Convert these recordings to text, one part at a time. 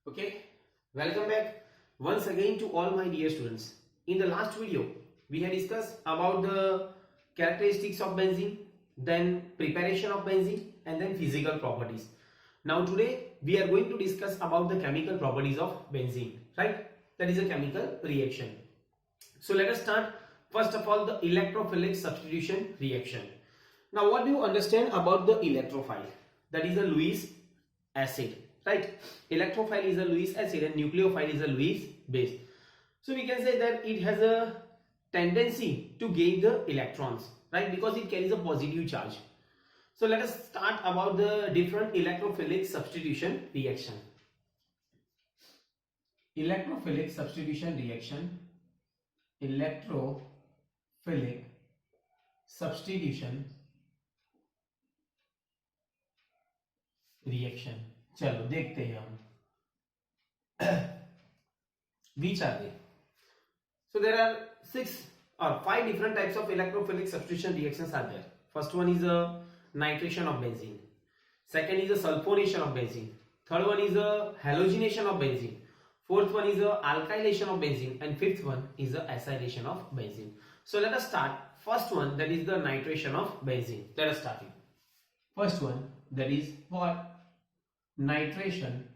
Okay, welcome back once again to all my dear students. In the last video, we had discussed about the characteristics of benzene, then preparation of benzene, and then physical properties. Now today we are going to discuss about the chemical properties of benzene, right? That is a chemical reaction. So let us start first of all the electrophilic substitution reaction. Now what do you understand about the electrophile? That is a Lewis acid, right? Electrophile is a Lewis acid and nucleophile is a Lewis base. So we can say that it has a tendency to gain the electrons, right? Because it carries a positive charge. So let us start about the different electrophilic substitution reaction. Electrophilic substitution reaction. Electrophilic substitution reaction. चलो देखते हैं हम. Which are they? So there are 6 or 5 different types of electrophilic substitution reactions are there. First one is a nitration of benzene. Second is a sulfonation of benzene. Third one is a halogenation of benzene. Fourth one is a alkylation of benzene, and fifth one is a acylation of benzene. So let us start. First one, that is the nitration of benzene. Let us start it. First one, that is what? Nitration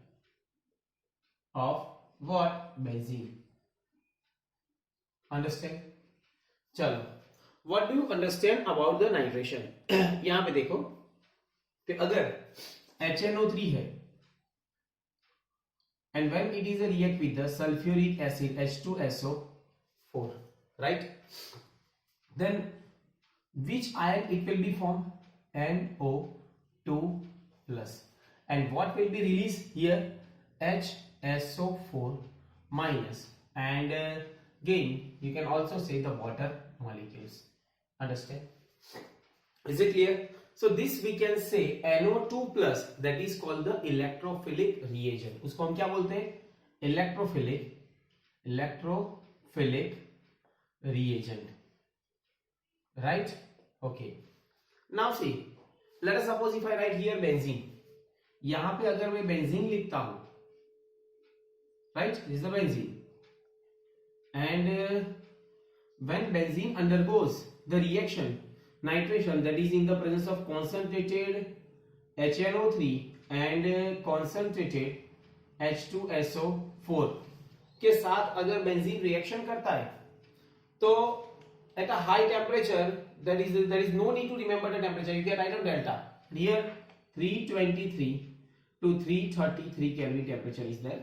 of what? Benzene. Understand? चलो, what do you understand about the nitration? यहाँ पे देखो कि अगर HNO3 है and when it is a react with the sulfuric acid H2SO4, right? Then which ion it will be formed? NO2 plus. And what will be released here? HSO4 minus. And again you can also say the water molecules. Understand? Is it clear? So this we can say NO2 plus, that is called the electrophilic reagent. उसको हम क्या बोलते हैं? Electrophilic reagent. Right? Okay. Now see, let us suppose if I write here benzene. यहाँ पे अगर मैं benzene लिखता हूँ, right? This is the benzene. And when benzene undergoes the reaction nitration, that is in the presence of concentrated HNO3 and concentrated H2SO4 के साथ अगर benzene reaction करता है, तो at a high temperature, there is no need to remember the temperature. You can write down delta. Here 323 to 333 Kelvin temperature is there,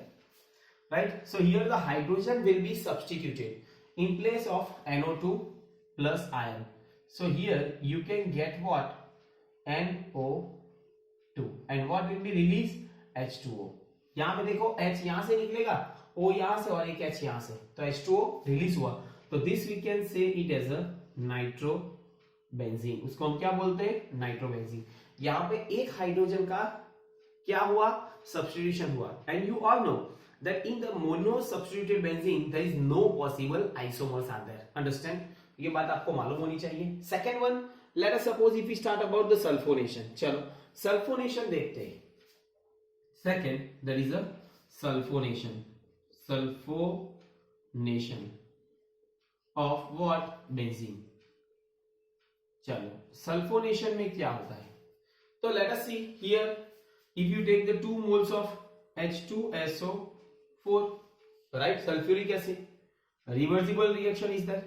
right? So here the hydrogen will be substituted in place of NO2 plus ion. So here you can get what? NO2, and what will be released? H2O. यहाँ पे देखो H यहाँ से निकलेगा, O यहाँ से और एक H यहाँ से, तो H2O रिलीज हुआ. तो this we can say it as a nitrobenzene. उसको हम क्या बोलते हैं? नाइट्रोबेंजीन. यहाँ पे एक हाइड्रोजन का क्या हुआ? Substitution हुआ. And you all know that in the mono substituted benzene there is no possible isomers are there. Understand? ये बात आपको मालूम होनी चाहिए. Second one, let us suppose if we start about the sulfonation. चलो sulfonation देखते हैं. Second, there is a sulfonation. Sulfonation of what? Benzene. चलो sulfonation में क्या होता है? तो let us see here. If you take the 2 moles of H2SO4, right, sulfuric acid, reversible reaction is there.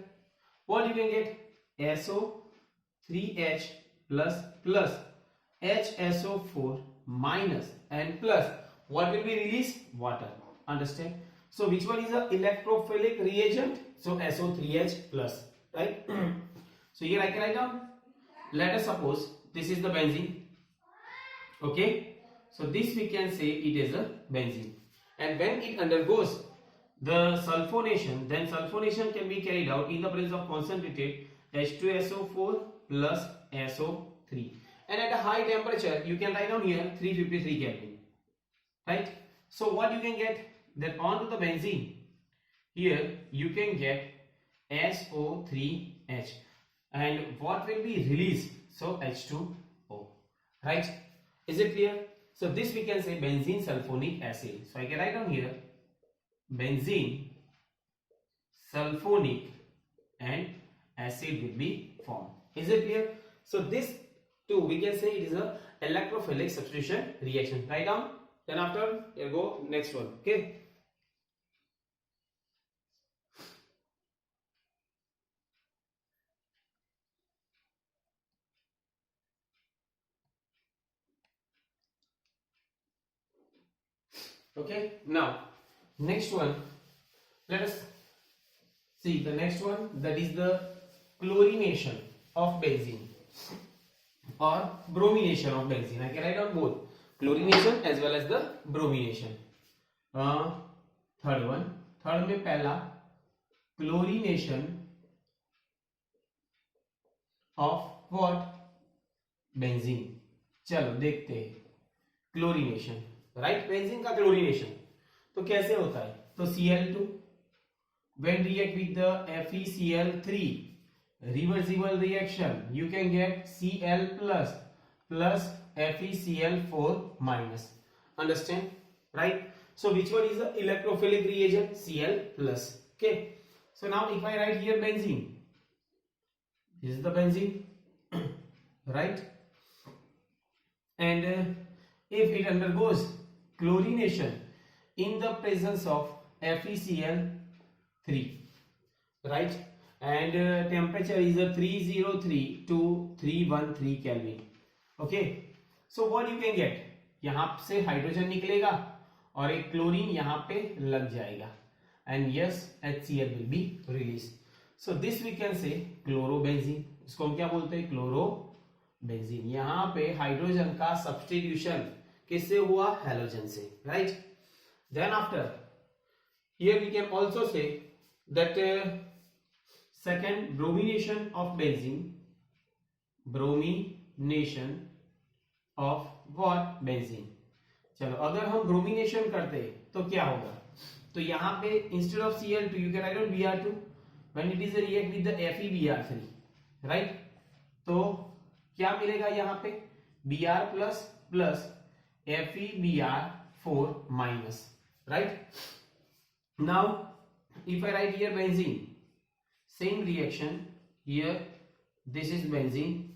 What you can get? SO3H plus HSO4 minus and plus. What will be released? Water. Understand? So which one is the electrophilic reagent? So SO3H plus, right? So here I can write down. Let us suppose this is the benzene. Okay. So this we can say it is a benzene. And when it undergoes the sulfonation, then sulfonation can be carried out in the presence of concentrated H2SO4 plus SO3. And at a high temperature, you can write down here 353 Kelvin. Right? So what you can get? That onto the benzene, here you can get SO3H. And what will be released? So H2O. Right? Is it clear? So this we can say benzene sulfonic acid. So I can write down here benzene sulfonic and acid will be formed. Is it clear? So this too we can say it is a electrophilic substitution reaction. Write down. Then after we'll go next one. Okay. Okay, now next one, let us see the next one, that is the chlorination of benzene or bromination of benzene. I can write down both chlorination as well as the bromination. Third में पहला chlorination of what? benzene. चलो देखते हैं chlorination, right, benzene का chlorination तो कैसे होता है? तो Cl2 when react with the FeCl3 reversible reaction you can get Cl plus FeCl4 minus. Understand, right? So which one is the electrophilic reagent? Cl plus. Okay, so now if I write here benzene, this is the benzene right, and if it undergoes chlorination in the presence of FeCl3, right, and temperature is 303 to 313 Kelvin. Okay, so what you can get, यहाँ से hydrogen निकलेगा और एक chlorine यहाँ पे लग जाएगा and yes HCl will be released. So this we can say chlorobenzene. इसको हम क्या बोलते हैं? क्लोरोबेंजीन. यहाँ पे हाइड्रोजन का सब्स्टिट्यूशन किससे हुआ? हैलोजन से, right. Then after here we can also say that second bromination of benzene, bromination of what? benzene. चलो अगर हम ब्रोमिनेशन करते तो क्या होगा? तो यहाँ पे instead of Cl2 you can write out Br2 when it is a react with the FeBr3, right. तो क्या मिलेगा यहाँ पे? Br plus plus FeBr4 minus, right. Now if I write here benzene, same reaction here, this is benzene,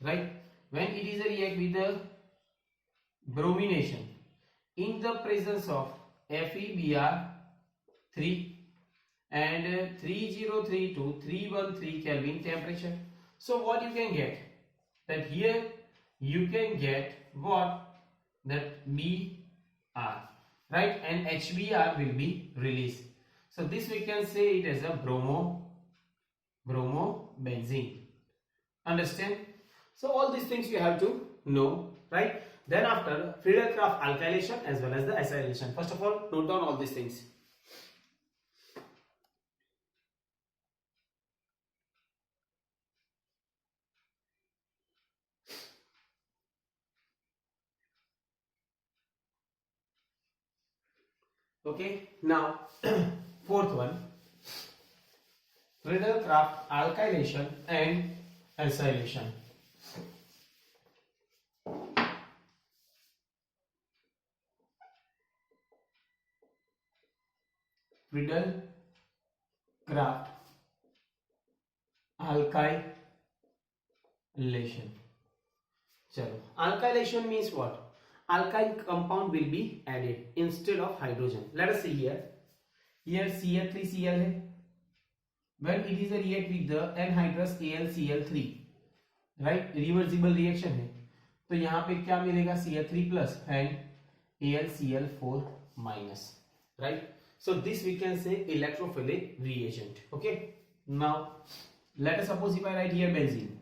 right. When it is a react with the bromination in the presence of FeBr3 and 303 to 313 Kelvin temperature. So what you can get? That here you can get what? That Br, right, and HBr will be released. So this we can say it as a bromobenzene. Understand? So all these things you have to know, right. Then after Friedel-Crafts alkylation as well as the acylation. First of all, note down all these things. Okay, now fourth one, Friedel-Crafts alkylation and acylation. Friedel-Crafts alkylation. चलो, alkylation means what? Alkyl compound will be added instead of hydrogen. Let us see here. Here Cl3Cl है. When it is a react with the anhydrous AlCl3, right? Reversible reaction है. तो यहाँ पे क्या मिलेगा? Cl3 plus and AlCl4 minus, right? So this we can say electrophilic reagent. Okay. Now let us suppose if I write here benzene.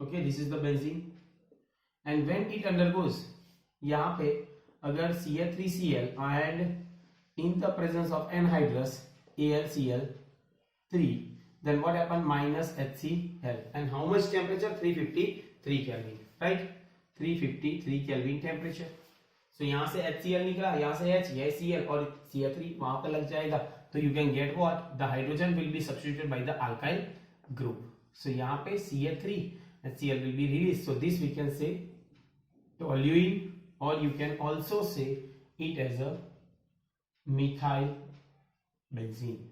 Okay, this is the benzene. And when it undergoes, यहाँ पे अगर Cl3Cl and in the presence of anhydrous AlCl3, then what happen? Minus HCl. And how much temperature? 353 Kelvin, right? 353 Kelvin temperature. So यहाँ से HCl निकला, यहाँ से H, यह Cl और Cl3 वहां पर लग जाएगा. तो you can get what? The hydrogen will be substituted by the alkyl group. So यहाँ पे Cl3 HCl will be released. So this we can say toluene, or you can also say it as a methyl benzene.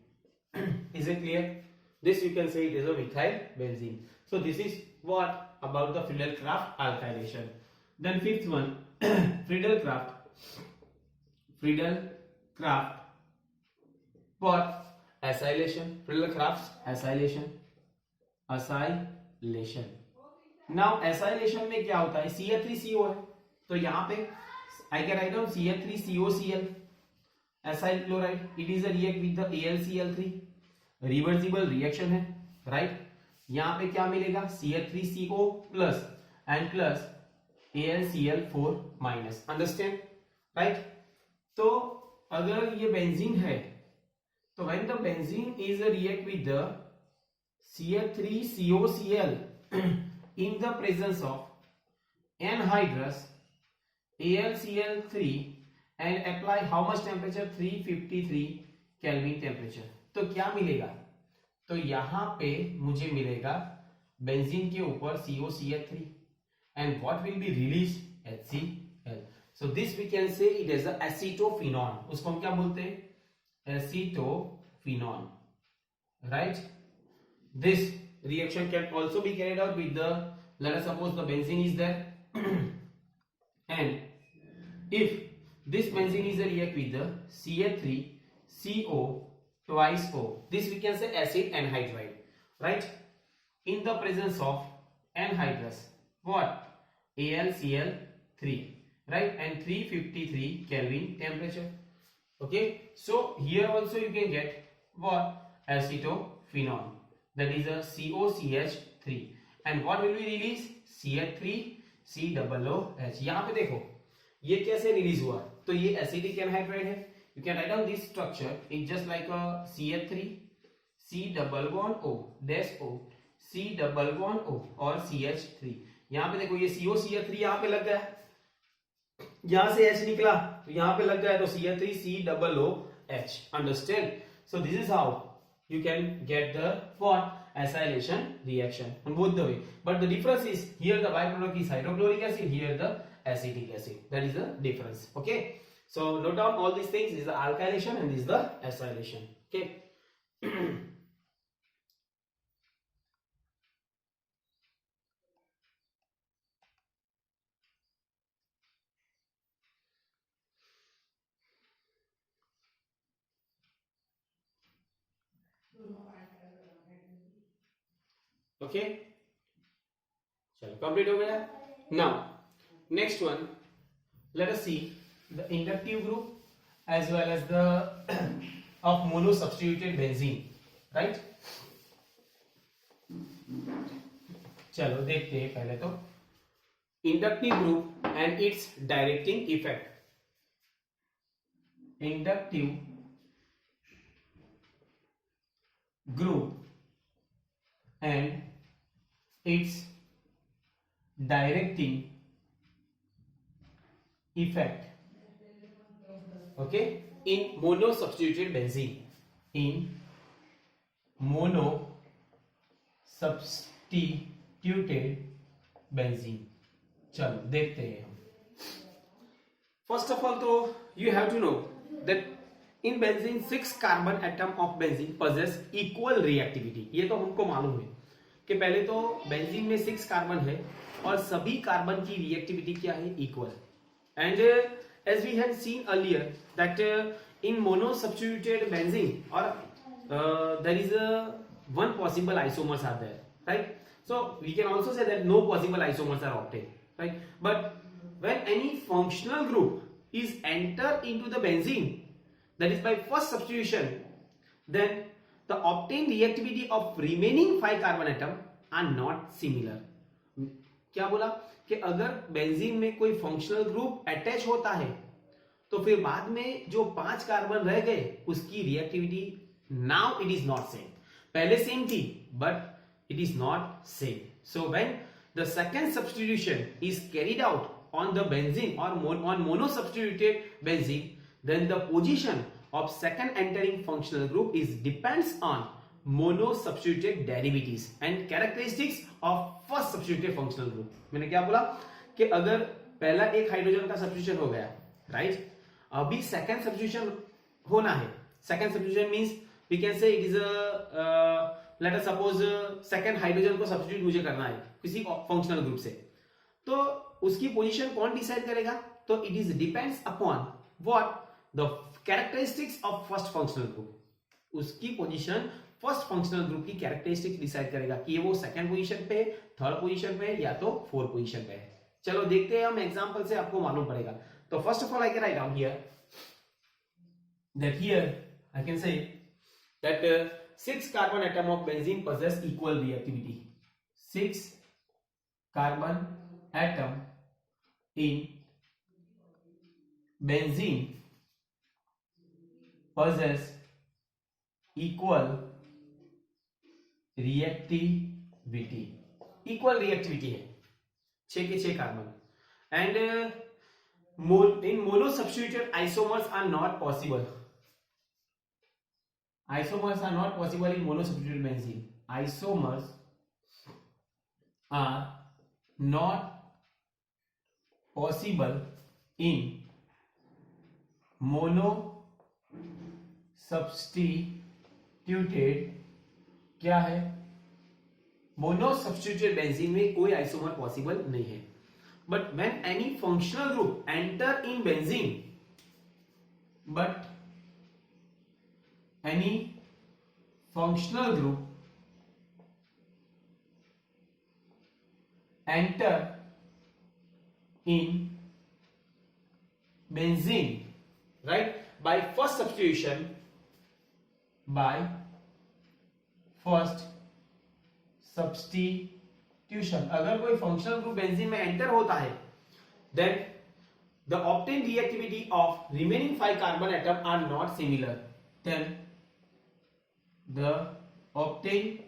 Is it clear? This you can say it is a methyl benzene. So this is what about the Friedel-Crafts alkylation. Then fifth one, Friedel-Crafts. Friedel-Crafts what? Acylation. Friedel-Crafts acylation. Acylation. Now acylation में क्या होता है? CH3CO है, तो यहाँ पे I can write down CH3COCl acyl chloride. It is a react with the AlCl3. Reversible reaction है, right? यहाँ पे क्या मिलेगा? CH3CO plus and plus AlCl4 minus. Understand, right? तो अगर ये बेंजीन है, तो when the benzene is a react with the CH3COCl in the presence of anhydrous AlCl3 and apply how much temperature? 353 Kelvin temperature. तो क्या मिलेगा? तो यहां पे मुझे मिलेगा बेंजीन के ऊपर COCl3 and what will be released? HCl. So this we can say it is a acetophenone. उसको हम क्या बोलते हैं? Acetophenone, right? This reaction can also be carried out with the, let us suppose the benzene is there and if this benzene is a react with the CH3CO twice O, this we can say acid anhydride, right? In the presence of anhydrous what? AlCl3, right? And 353 Kelvin temperature. Okay, so here also you can get what? Acetophenone, that is a COCH3 and what will be released? CH3COOH. यहाँ पे देखो ये कैसे release हुआ, तो ये acidic anhydride है. You can write down this structure. It's just like a CH3, C double bond O, dash O, C double bond O और CH3. यहाँ पे देखो ये COCH3 यहाँ पे लग गया, यहाँ से H निकला तो यहाँ पे लग गया, तो CH3COOH. Understand? So this is how you can get the what? Acylation reaction on both the way. But the difference is here the byproduct is hydrochloric acid, here the acetic acid. That is the difference. Okay. So note down all these things. This is the alkylation and this is the acylation. Okay. Okay. चलो complete हो गया. Now next one, let us see the inductive group as well as the of monosubstituted benzene, right? चलो देखते हैं पहले तो inductive group and its directing effect. Inductive group and its directing effect, okay, in monosubstituted benzene. In monosubstituted benzene. चलो देखते हैं हम. First of all, तो you have to know that in benzene 6 carbon atom of benzene possess equal reactivity. ये तो हमको मालूम है कि पहले तो बेंजीन में 6 कार्बन है और सभी कार्बन की रिएक्टिविटी क्या है? Equal. And as we had seen earlier that in monosubstituted benzene or there is one possible isomers are there, right? So we can also say that no possible isomers are obtained, right? But when any functional group is entered into the benzene, that is by first substitution, then the obtained reactivity of remaining 5 carbon atom are not similar. क्या बोला कि अगर benzene में कोई functional group attach होता है तो फिर बाद में जो 5 कार्बन रह गए उसकी reactivity now it is not same. पहले सेम थी but it is not same. So when the second substitution is carried out on the benzene और on monosubstituted benzene, then the position of second entering functional group is depends on monosubstituted derivatives and characteristics of first substituted functional group. मैंने क्या बोला कि अगर पहला एक hydrogen का substitution हो गया, राइट। अभी सेकंड सब्स्टिट्यूशन होना है। Second substitution means we can say it is let us suppose second hydrogen को सब्स्टिट्यूट मुझे करना है किसी फंक्शनल ग्रुप से, तो उसकी पोजीशन कौन डिसाइड करेगा? तो it is depends upon what the characteristics of first functional group. उसकी पोजीशन फर्स्ट फंक्शनल ग्रुप की कैरेक्टरिस्टिक्स डिसाइड करेगा कि ये वो सेकंड पोजीशन पे है, थर्ड पोजीशन पे है या तो फोर्थ पोजीशन पे है। चलो देखते हैं हम एग्जांपल से, आपको मालूम पड़ेगा। तो first of all I can write down here that here I can say that 6 carbon atom of benzene possess equal reactivity. 6 carbon atom in benzene possess equal reactivity. Equal reactivity है 6 के 6 carbon and in monosubstituted isomers are not possible. Isomers are not possible in monosubstituted benzene. Isomers are not possible in monosubstituted, क्या है? मोनोसब्स्टिट्यूटेड benzene में कोई isomer possible नहीं है। But when any functional group enter in benzene, but any functional group enter in benzene, right, by first substitution, अगर कोई functional group benzene में enter होता है, then the obtained reactivity of remaining 5 carbon atom are not similar. Then the obtained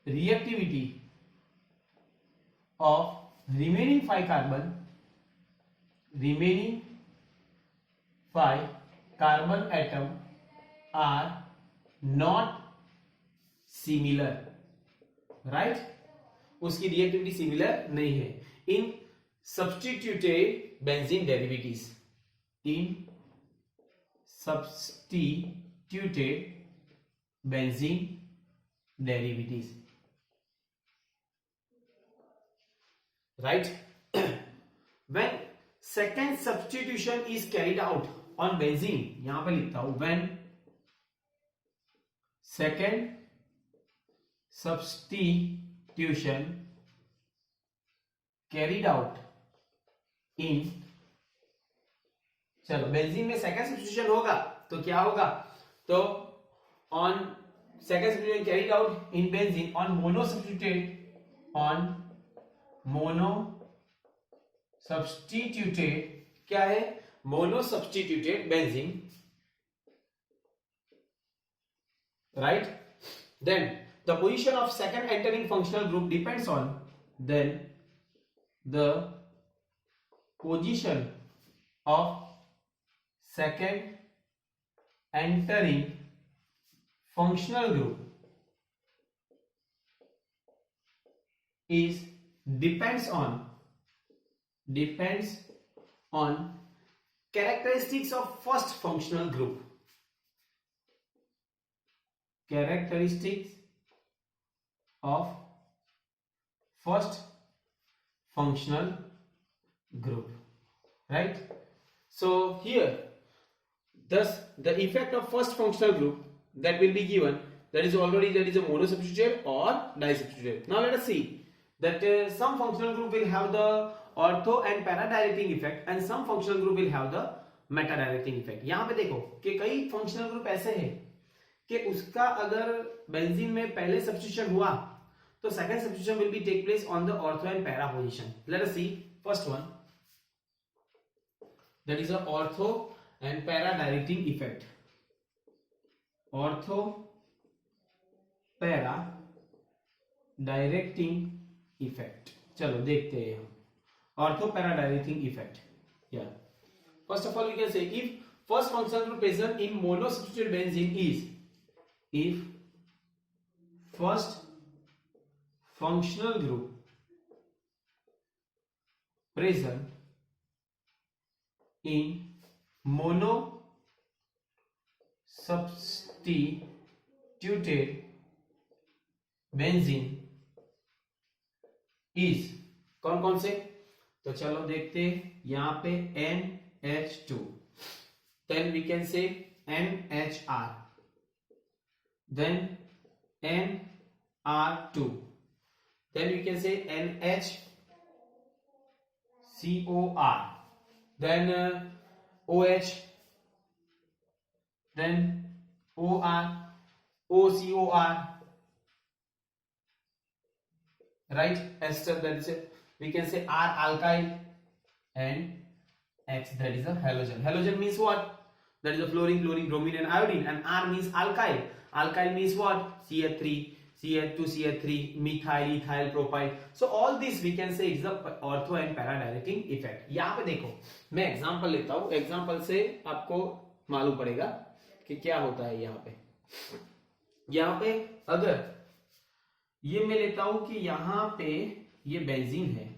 reactivity of remaining 5 carbon atom are not similar, right? उसकी reactivity similar नहीं है in substituted benzene derivatives, in substituted benzene derivatives, right? When second substitution is carried out on benzene, यहां पे लिखता हूं when second substitution carried out in, चलो benzene में second substitution होगा तो क्या होगा? तो on second substitution carried out in benzene on monosubstituted, क्या है? monosubstituted benzene, right? Then the position of second entering functional group depends on, then the position of second entering functional group is depends on characteristics of first functional group, characteristics of first functional group, right? So here thus the effect of first functional group that will be given, that is a monosubstituted or disubstituted. Now let us see that some functional group will have the ortho and para directing effect and some functional group will have the meta directing effect. यहां पे देखो कि कई functional group ऐसे हैं कि उसका अगर बेंजीन में पहले सब्स्टिट्यूशन हुआ तो second substitution will be take place on the ortho and para position. Let us see first one, that is a ortho and para directing effect. Ortho para directing effect, चलो देखते हैं हम ortho para directing effect. या first of all we can say if first functional group present in monosubstituted benzene is, if first functional group present in monosubstituted benzene is, कौन कौन से, तो चलो देखते हैं यहां पे NH2, then we can say NHR, then NR2, then we can say NHCOR, then OH, then OR, OCOR, right? Ester, that is it. We can say R alkyl, and H, that is a halogen. Halogen means what? That is a fluorine, chlorine, bromine and iodine, and R means alkyl. Alkyl means what? CH3, CH2, CH3, methyl, ethyl, propyl. So all this we can say is the ortho and para directing effect. यहाँ पे देखो मैं example लेता हूँ, example से आपको मालूम पड़ेगा कि क्या होता है यहाँ पे। यहाँ पे अगर ये मैं लेता हूं कि यहाँ पे ये बेंजीन है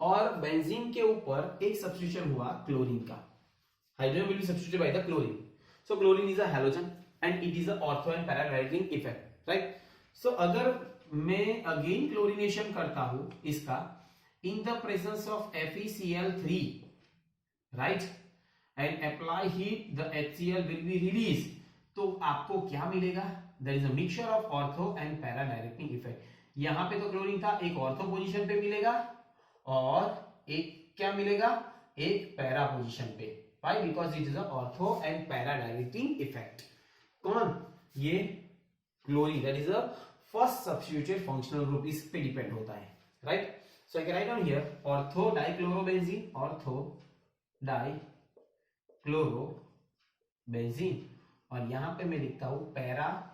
और बेंजीन के ऊपर एक सब्स्टिट्यूशन हुआ क्लोरीन का, hydrogen will be substituted by the chlorine, so chlorine is a halogen and it is a ortho and para directing effect, right? So अगर मैं अगेन क्लोरीनेशन करता हूं इसका in the presence of FeCl3, right, and apply heat the HCl will be release, तो आपको क्या मिलेगा? There is a mixture of ortho and para directing effect. यहां पे तो क्लोरीन था, एक ऑर्थो पोजीशन पे मिलेगा और एक क्या मिलेगा? एक पैरा पोजीशन पे। Why? Because it is a ortho and para directing effect. कौन? ये chlorine, that is a first substituted functional group, इस पे डिपेंड होता है, right? So I can write down here ortho dichlorobenzene, ortho dichlorobenzene, और यहां पे मैं लिखता हूं पैरा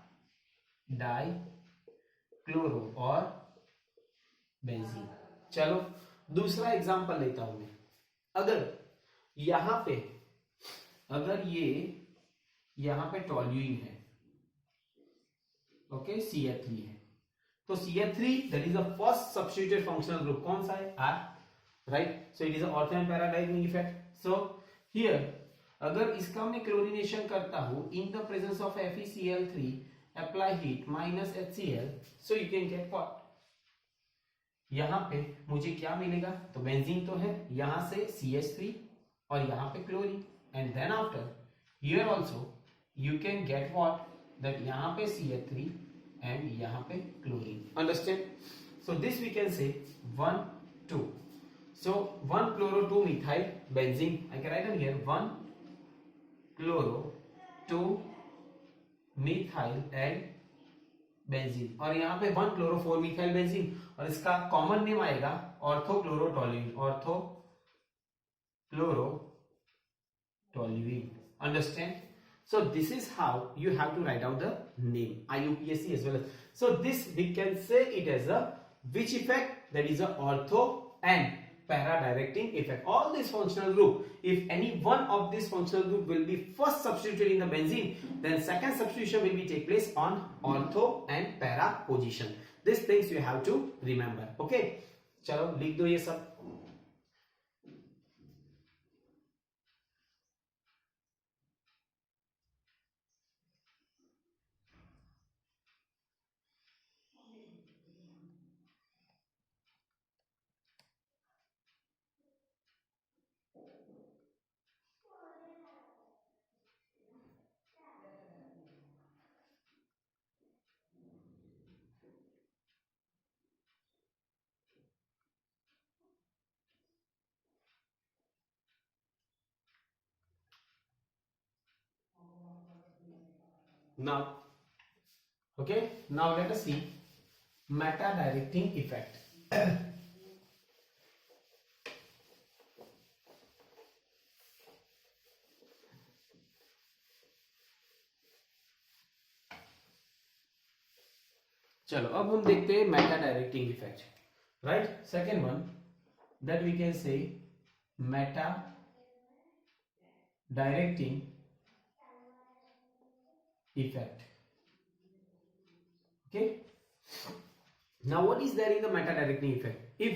डाइक्लोरो और बेंजीन। चलो दूसरा एग्जांपल लेता हूं मैं, अगर यहां पे अगर ये यहां पे टोल्यूइन है, ओके, CH3 है, तो CH3 that is the first substituted functional group, कौन सा है? R, right? So it is ortho and para directing effect. So here अगर इसका मैं क्लोरीनेशन करता हूं इन the presence of FeCl3, apply heat minus HCl, so you can get what? यहां पे मुझे क्या मिलेगा? तो बेंजीन तो है, यहां से CH3 और यहां पे chlorine, and then after here also you can get what? That यहां पे CH3 एंड यहां पे chlorine, understand? So this we can say 1 2, so 1 chloro 2 methyl benzene, I can write down here 1 chloro 2 methyl and benzene, और यहाँ पे 1 chloro 4 methyl benzene, और इसका common name आएगा ortho chlorotoluene, ortho chlorotoluene, understand? So this is how you have to write out the name, IUPAC as well as, so this we can say it as a which effect? That is a ortho and para directing effect. All this functional group, if any one of this functional group will be first substituted in the benzene, then second substitution will be take place on ortho and para position. These things you have to remember, okay? चलो लिख दो ये सब। Now, okay, now let us see meta directing effect. चलो अब हम देखते हैं meta directing effect, right? Second one that we can say meta directing effect. Okay, now what is there in the meta directing effect? If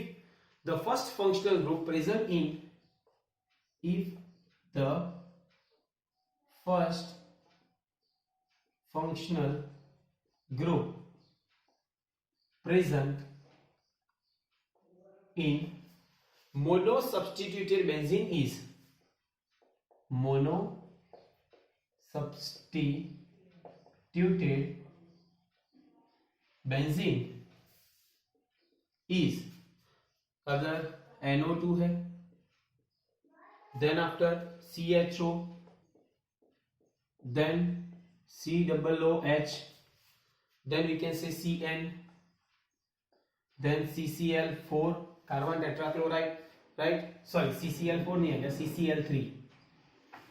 the first functional group present in if the first functional group present in monosubstituted benzene is monosubstituted benzene is अगर NO2 है then after CHO then COOH then we can say CN then CCl4 carbon tetrachloride, right? Sorry, CCl4 नहीं है, CCl3.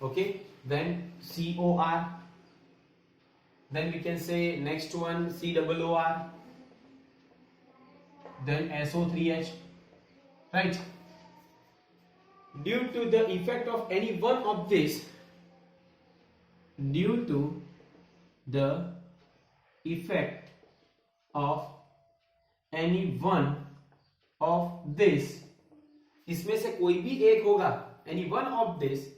Okay, then COR, then we can say next one COOR, then SO3H, right? Due to the effect of any one of this, due to the effect of any one of this, इसमें से कोई भी एक होगा, any one of this,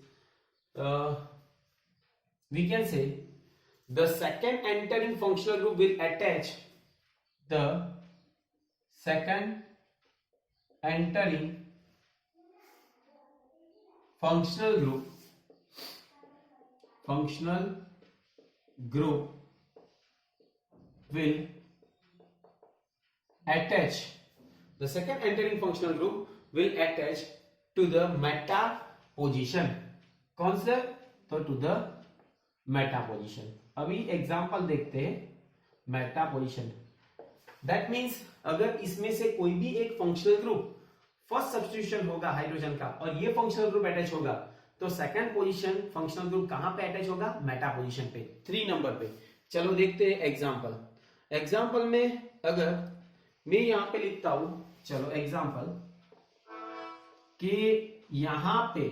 we can say the second entering functional group will attach the second entering functional group will attach the second entering functional group will attach to the meta position. कौन से? तो to the meta position. अभी example देखते हैं meta position. That means अगर इसमें से कोई भी एक फंक्शनल ग्रुप फर्स्ट सब्स्टिट्यूशन होगा हाइड्रोजन का और ये फंक्शनल ग्रुप अटैच होगा तो सेकंड पोजीशन फंक्शनल ग्रुप कहां पे अटैच होगा? मेटा पोजीशन पे, 3 नंबर पे. चलो देखते हैं एग्जांपल में अगर मैं यहां पे लिखता हूं, चलो एग्जांपल कि यहां पे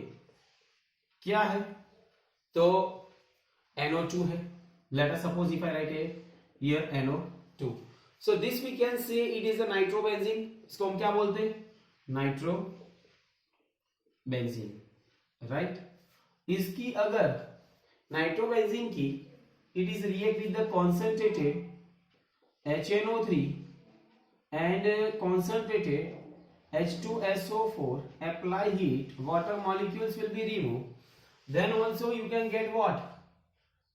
क्या है? तो NO2 है. Let us suppose if I write here NO2. So this we can say it is a nitrobenzene. इसको हम क्या बोलते हैं? Nitrobenzene, right? इसकी अगर नाइट्रोबेंजीन की it is react with the concentrated HNO3 and concentrated H2SO4, apply heat, water molecules will be removed. Then also you can get what?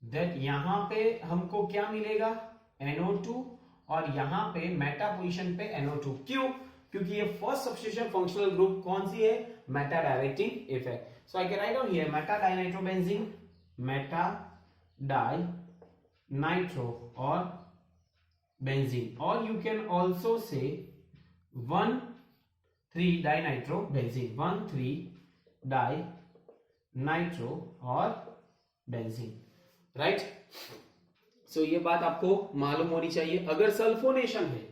That यहाँ पे हमको क्या मिलेगा? NO2 और यहाँ पे मेटा पोजीशन पे NO2. क्यों? क्योंकि ये फर्स्ट सब्स्टिट्यूशन फंक्शनल ग्रुप कौन सी है? Meta directing effect. So I can write down here Meta dinitrobenzene, Meta dinitro और benzene, or you can also say 1,3-dinitro-benzene, 1,3-dinitro और benzene, right? So ये बात आपको मालूम होनी चाहिए. अगर सल्फोनेशन है,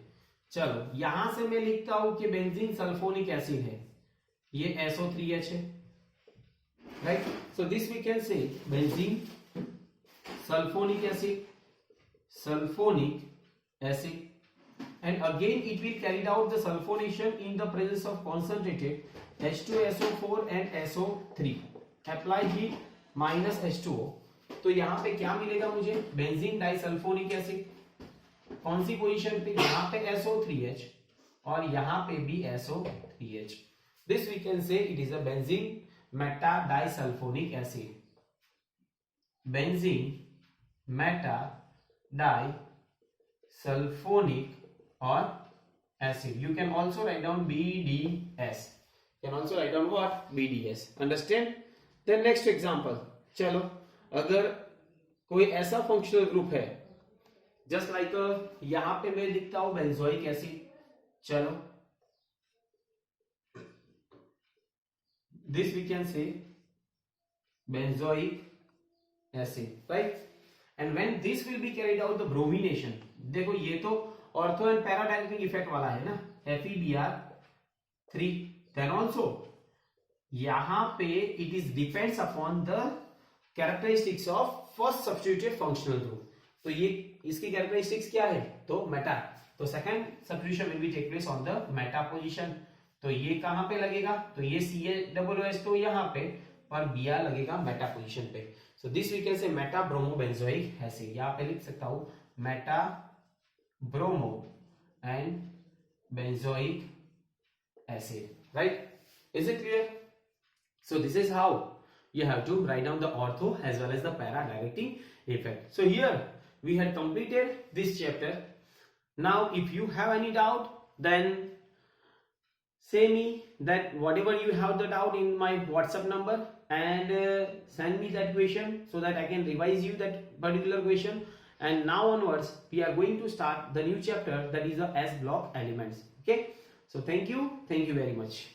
चलो यहां से मैं लिखता हूं कि बेंजीन सल्फोनिक एसिड है, ये SO3H है, right? So this we can say benzene sulfonic acid, and again it will carry out the sulfonation in the presence of concentrated H2SO4 and SO3. Apply heat minus H2O. तो यहाँ पे क्या मिलेगा मुझे? Benzene disulphonic acid. कौन सी position पे? यहाँ पे SO3H और यहाँ पे भी SO3H. This we can say it is a benzene meta disulfonic acid. Benzene meta disulfonic or acid. You can also write down BDS. You can also write down what? BDS. Understand? Then next example. चलो अगर कोई ऐसा functional group है just like यहां पे मैं लिखता हूं बेंजोइक एसिड. चलो this we can say benzoic acid, right? And when this will be carried out the bromination, देखो ये तो ऑर्थो एंड पैराडाइनेमिक इफेक्ट वाला है ना, FeBr3. then also यहां पे it is depends upon the characteristics of first substituted functional group. तो ये इसकी characteristics क्या है? तो मेटा. तो second substitution will be take place on the meta position. तो तो ये कहां पे लगेगा, तो ये CaOH तो यहाँ पे, पर Br लगेगा मेटा पोजीशन पे. So this we can say meta bromo benzoic acid. यहाँ पे लिख सकता हूं meta bromo and benzoic acid, right? Is it clear? So this is how you have to write down the ortho as well as the para directing effect. So here we had completed this chapter. Now if you have any doubt, then say me that whatever you have the doubt in my WhatsApp number, and send me that question so that I can revise you that particular question. And now onwards we are going to start the new chapter, that is the S block elements. Okay, so thank you very much.